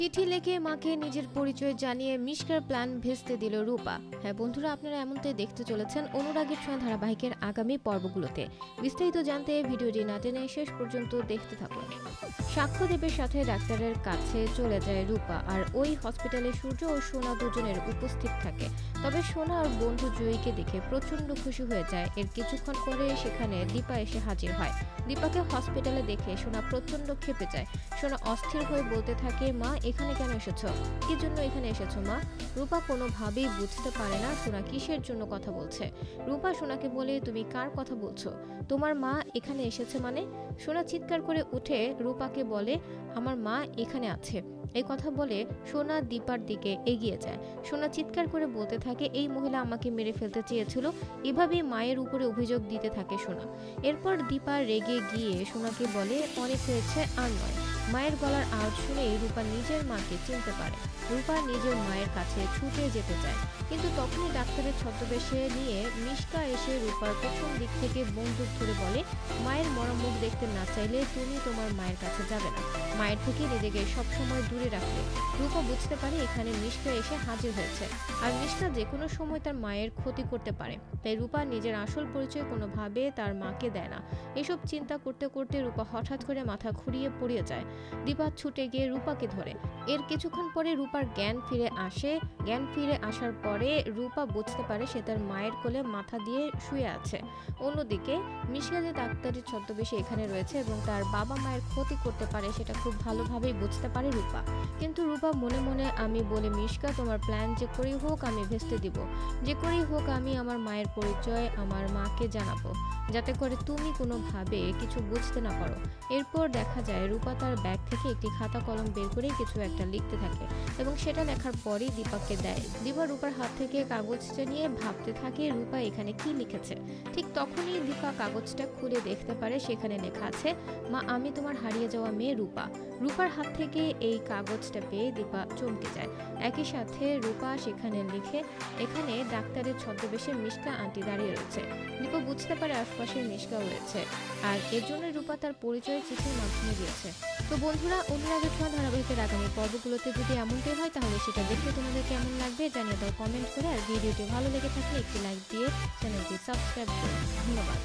চিঠি লিখে মাকে নিজের পরিচয় জানিয়ে মিশকার প্ল্যান ভেস্তে দিল রূপা। হ্যাঁ বন্ধুরা, আপনারা এমনটাই দেখতে চলেছেন অনুরাগের ছোঁয়া ধারাবাহিকের আগামী পর্বগুলোতে। বিস্তারিত জানতে ভিডিওটি না টেনে শেষ পর্যন্ত দেখতে থাকুন। সাক্ষ্যদেবের সাথে ডাক্তারের কাছে চলে যায় রূপা, আর ওই হসপিটালে সূর্য ও সোনা দুজনের উপস্থিত থাকে। তবে সোনা আর বন্ধু জয়ীকে দেখে প্রচন্ড খুশি হয়ে যায়। এর কিছুক্ষণ পরে সেখানে দীপা এসে হাজির হয়। দীপাকে হসপিটালে দেখে সোনা প্রচন্ড ক্ষেপে যায়। সোনা অস্থির হয়ে বলতে থাকে, মা এখানে কেন এসেছো? কি জন্য এখানে এসেছো মা? রূপা কোনোভাবেই বুঝতে পারে না সোনা কিসের জন্য কথা বলছে। রূপা সোনাকে বলে, তুমি কার কথা বলছো? তোমার মা এখানে এসেছে মানে? সোনা চিৎকার করে উঠে রূপাকে বলে, আমার মা এখানে আছে। এই কথা বলে সোনা দীপার দিকে এগিয়ে যায়। সোনা চিৎকার করে বলতে থাকে, এই মহিলা আমাকে মেরে ফেলতে চেয়েছিল। এভাবেই মায়ের উপরে অভিযোগ দিতে থাকে সোনা। এরপর দীপা রেগে গিয়ে সোনাকে বলে, অনেক হয়েছে, আর নয়। মায়ের গলার আওয়াজ শুনে রূপা নিজের মাকে চিনতে পারে। রূপা নিজের মায়ের কাছে ছুটে যেতে চায়, কিন্তু তখনই ডাক্তারের ছদ্মবেশে নিয়ে মিশকা এসে রূপার পেছন দিক থেকে বন্দুক ধরে বলে, মায়ের মরা মুখ দেখতে না চাইলে তুমি তোমার মায়ের কাছে যাবে না। মায়ের থেকে নিজেকে সবসময় দূরে রাখবে। রূপা বুঝতে পারে এখানে মিশকা এসে হাজির হয়েছে, আর মিশকা যে কোনো সময় তার মায়ের ক্ষতি করতে পারে। তাই রূপা নিজের আসল পরিচয় কোনোভাবে তার মাকে দেয় না। এসব চিন্তা করতে করতে রূপা হঠাৎ করে মাথা ঘুরিয়ে পড়ে যায়। দীপা ছুটে গিয়ে রূপাকে ধরে। এর কিছুক্ষণ পরে রূপার জ্ঞান ফিরে আসে। জ্ঞান ফিরে আসার পরে রূপা বুঝতে পারে সে তার মায়ের কোলে মাথা দিয়ে শুয়ে আছে। অন্যদিকে মিশকা যে ডাক্তারের ছদ্মবেশে এখানে রয়েছে এবং তার বাবা মায়ের ক্ষতি করতে পারে সেটা খুব ভালোভাবেই বুঝতে পারে রূপা। কিন্তু রূপা মনে মনে আমি বলে, মিশকা তোমার প্ল্যান যে করেই হোক আমি ভেস্তে দিব। যে করেই হোক আমি আমার মায়ের পরিচয় আমার মাকে জানাবো, যাতে করে তুমি কোনোভাবে কিছু বুঝতে না পারো। এরপর দেখা যায় রূপা তার ব্যাগ থেকে একটি খাতা কলম বের করে কিছু একটা লিখতে থাকে এবং সেটা লেখার পরই দীপাকে দেয়। দীপা রূপার হাত থেকে কাগজটা নিয়ে ভাবতে থাকে রূপা এখানে কি লিখেছে। ঠিক তখনই দীপা কাগজটা খুলে দেখতে পারে সেখানে লেখা আছে, মা আমি তোমার হারিয়ে যাওয়া মেয়ে রূপা। রূপার হাত থেকে এই কাগজটা পেয়ে দীপা চমকে যায়। একই সাথে রূপা সেখানে লিখে, এখানে ডাক্তারের ছদ্মবেশে মিশকা আন্টি দাঁড়িয়ে রয়েছে। দীপা বুঝতে পারে আশপাশে মিশকাও রয়েছে, আর এর জন্য রূপা তার পরিচয় চিঠির মাধ্যমে দিয়েছে। তো বন্ধুরা, অনুরাগের ছোঁয়া ধারাবাহিকের আগামী পর্বগুলোতে যদি এমনটাই হয় তাহলে সেটা দেখতে তোমাদের কেমন লাগবে জানিয়ে দাও কমেন্ট করে। আর ভিডিওটি ভালো লেগে থাকলে একটি লাইক দিয়ে চ্যানেলটি সাবস্ক্রাইব করুন। ধন্যবাদ।